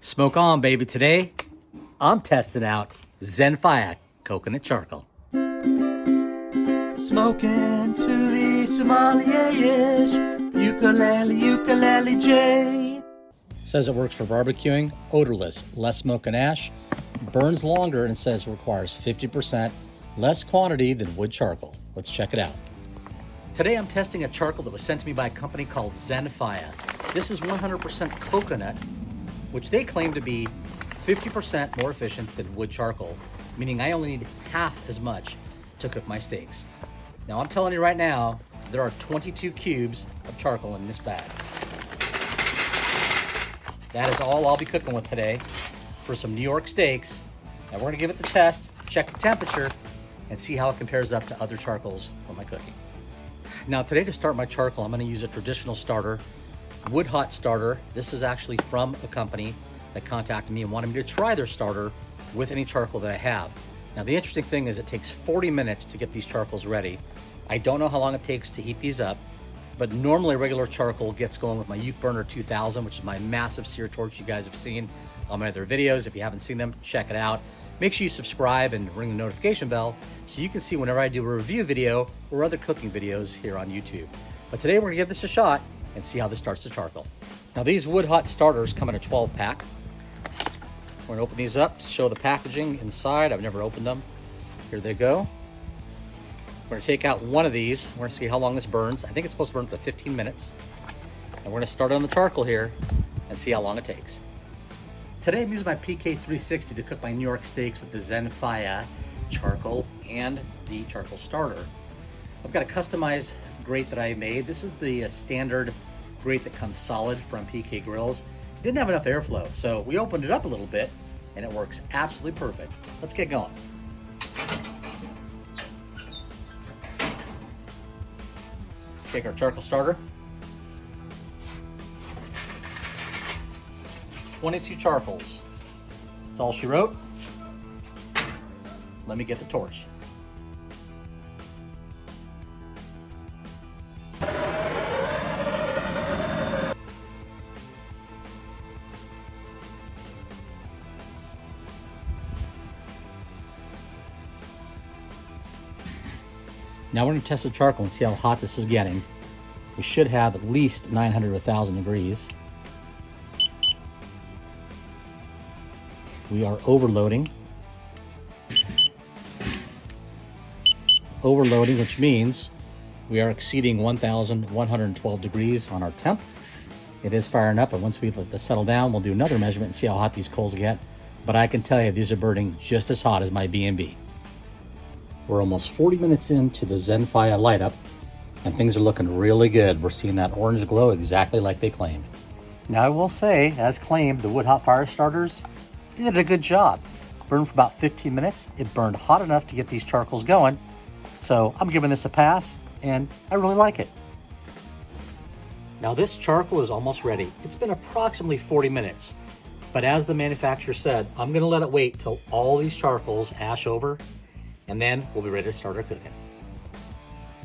Smoke on, baby. Today, I'm testing out Zenfiyah coconut charcoal. Smoking Suvi Somalia-ish, ukulele J. Says it works for barbecuing, odorless, less smoke and ash, burns longer, and says requires 50% less quantity than wood charcoal. Let's check it out. Today I'm testing a charcoal that was sent to me by a company called Zenfiyah. This is 100% coconut, which they claim to be 50% more efficient than wood charcoal, meaning I only need half as much to cook my steaks. Now I'm telling you right now, there are 22 cubes of charcoal in this bag. That is all I'll be cooking with today for some New York steaks. Now we're gonna give it the test, check the temperature, and see how it compares up to other charcoals for my cooking. Now today, to start my charcoal, I'm gonna use a traditional starter, wood hot starter. This is actually from a company that contacted me and wanted me to try their starter with any charcoal that I have. Now the interesting thing is it takes 40 minutes to get these charcoals ready. I don't know how long it takes to heat these up, but normally regular charcoal gets going with my Uke Burner 2000, which is my massive sear torch you guys have seen on my other videos. If you haven't seen them, check it out. Make sure you subscribe and ring the notification bell so you can see whenever I do a review video or other cooking videos here on YouTube. But today we're gonna give this a shot and see how this starts the charcoal. Now these wood hot starters come in a 12 pack. We're gonna open these up to show the packaging inside. I've never opened them. Here they go. We're gonna take out one of these. We're gonna see how long this burns. I think it's supposed to burn for 15 minutes. And we're gonna start on the charcoal here and see how long it takes. Today I'm using my PK360 to cook my New York steaks with the Zenfiyah charcoal and the charcoal starter. I've got a customized grate that I made. This is the standard grate that comes solid from PK Grills. It didn't have enough airflow, so we opened it up a little bit and it works absolutely perfect. Let's get going. Take our charcoal starter. 22 charcoals. That's all she wrote. Let me get the torch. Now we're going to test the charcoal and see how hot this is getting. We should have at least 900 to 1,000 degrees. We are overloading. Overloading, which means we are exceeding 1,112 degrees on our temp. It is firing up, and once we let this settle down, we'll do another measurement and see how hot these coals get. But I can tell you, these are burning just as hot as my B&B. We're almost 40 minutes into the Zenfiyah light up, and things are looking really good. We're seeing that orange glow exactly like they claimed. Now I will say, as claimed, the wood hot fire starters did a good job. Burned for about 15 minutes. It burned hot enough to get these charcoals going. So I'm giving this a pass, and I really like it. Now this charcoal is almost ready. It's been approximately 40 minutes, but as the manufacturer said, I'm gonna let it wait till all these charcoals ash over, and then we'll be ready to start our cooking.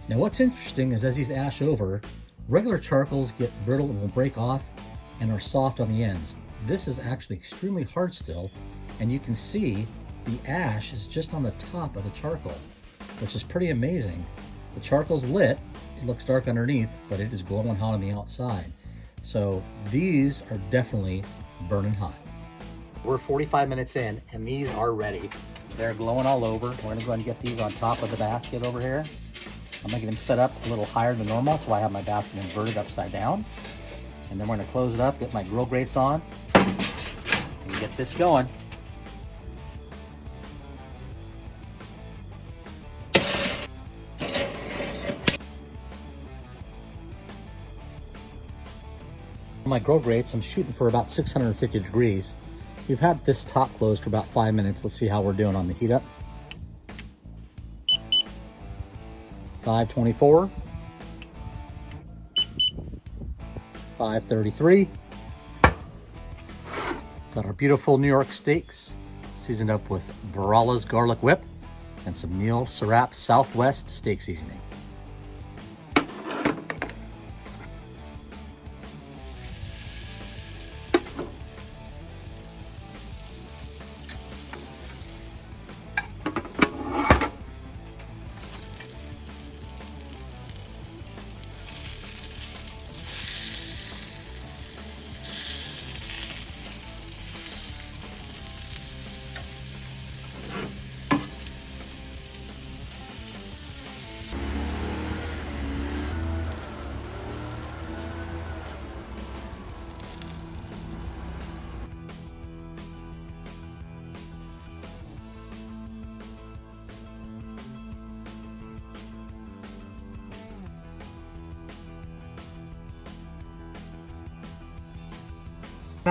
Now what's interesting is as these ash over, regular charcoals get brittle and will break off and are soft on the ends. This is actually extremely hard still, and you can see the ash is just on the top of the charcoal, which is pretty amazing. The charcoal's lit, it looks dark underneath, but it is glowing hot on the outside. So these are definitely burning hot. We're 45 minutes in, and these are ready. They're glowing all over. We're gonna go ahead and get these on top of the basket over here. I'm gonna get them set up a little higher than normal, so I have my basket inverted upside down. And then we're gonna close it up, get my grill grates on, and get this going. My grill grates, I'm shooting for about 650 degrees. We've had this top closed for about 5 minutes. Let's see how we're doing on the heat up. 524. 533. Got our beautiful New York steaks, seasoned up with Barala's garlic whip and some Neil Serap Southwest steak seasoning.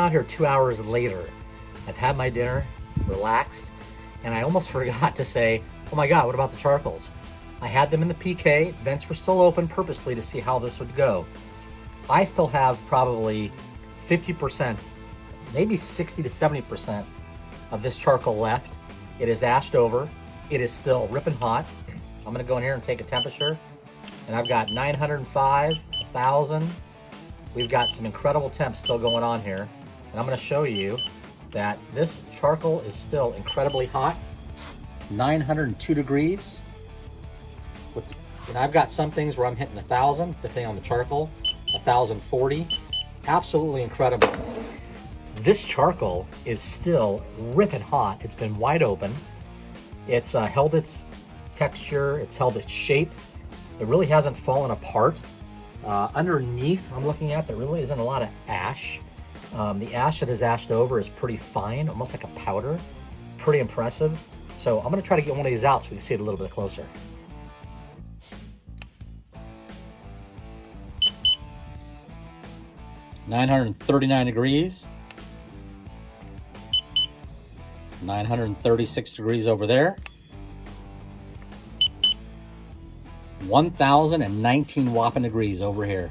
out here 2 hours later. I've had my dinner, relaxed, and I almost forgot to say, oh my God, what about the charcoals? I had them in the PK, vents were still open purposely to see how this would go. I still have probably 50%, maybe 60 to 70% of this charcoal left. It is ashed over. It is still ripping hot. I'm gonna go in here and take a temperature, and I've got 905, 1,000. We've got some incredible temps still going on here, and I'm gonna show you that this charcoal is still incredibly hot. 902 degrees. And I've got some things where I'm hitting 1,000, depending on the charcoal, 1,040. Absolutely incredible. This charcoal is still ripping hot. It's been wide open. It's held its texture, it's held its shape. It really hasn't fallen apart. Underneath, I'm looking at, there really isn't a lot of ash. The ash that is ashed over is pretty fine, almost like a powder. Pretty impressive. So I'm gonna try to get one of these out so we can see it a little bit closer. "939 degrees. 936 degrees over there. 1,019 whopping degrees over here."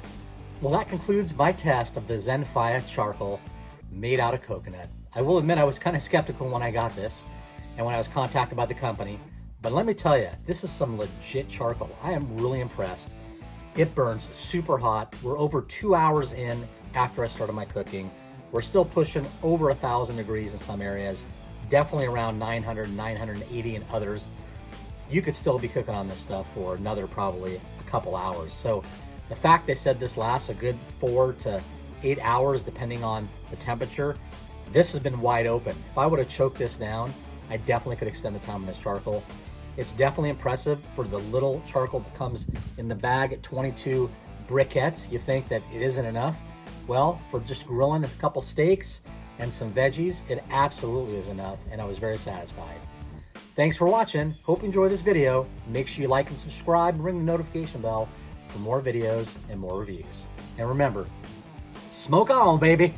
Well, that concludes my test of the Zenfiyah charcoal made out of coconut. I will admit I was kind of skeptical when I got this and when I was contacted by the company, but let me tell you, this is some legit charcoal. I am really impressed. It burns super hot. We're over 2 hours in after I started my cooking. We're still pushing over 1,000 degrees in some areas, definitely around 900, 980 in others. You could still be cooking on this stuff for another probably a couple hours. So the fact they said this lasts a good 4 to 8 hours depending on the temperature, this has been wide open. If I would have choked this down, I definitely could extend the time on this charcoal. It's definitely impressive for the little charcoal that comes in the bag at 22 briquettes. You think that it isn't enough? Well, for just grilling a couple steaks and some veggies, it absolutely is enough, and I was very satisfied. Thanks for watching. Hope you enjoy this video. Make sure you like and subscribe and ring the notification bell for more videos and more reviews. And remember, smoke on, baby.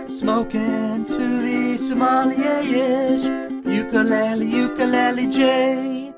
Smoking to the sommelier-ish. Ukulele, ukulele J.